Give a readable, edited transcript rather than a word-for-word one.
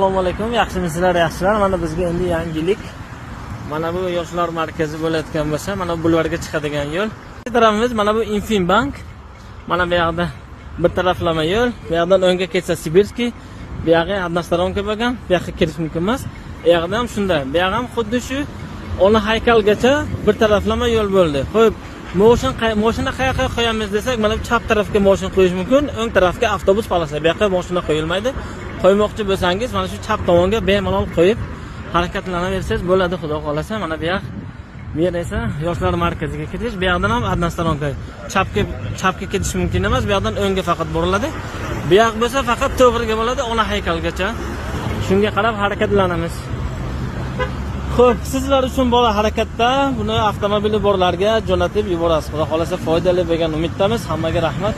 Assalomu alaykum, yaxshimisizlar, yaxshilar. Mana bizga endi yangilik. Mana bu yoshlar markazi bo'layotgan bo'lsa, mana bu bulvarga chiqadigan yo'l. Tarafimiz mana bu Infinbank. Mana bu yoqda bir taraflama yo'l. Bu yoqdan o'ngga ketsa Sibirskiy, bu yoqqa односторонка bo'lgan, bu yoqqa kirish mumkin emas. Bu yoqda ham shunday. Bu yoq ham xuddi shu Ona haykalgacha bir taraflama yo'l bo'ldi. Xo'p, mashina qayerga qo'yamiz desak, mana bu chap tarafga mashina qo'yish mumkin, o'ng tarafga avtobus polasi. Bu yoqqa mashina qo'yilmaydi. Qo'ymoqchi bo'lsangiz, mana shu chap tomonga bemalol qo'yib harakatlanaversangiz bo'ladi, xudo xolasa. Mana bu yoq, bu yer esa yoshlar markaziga ketish, bu yoqdan ham односторонка. Chapga ketish mumkin emas, bu yoqdan o'ngga faqat buriladi. Bu yoq bo'lsa faqat to'g'riga bo'ladi, ona haykalgacha. Shunga qarab harakatlanamiz. Xo'p, sizlar uchun bor harakatda buni avtomobili borlarga jo'natib yuborasiz. Xudo xolasa foydali bo'lgan umiddamiz. Hammaga rahmat.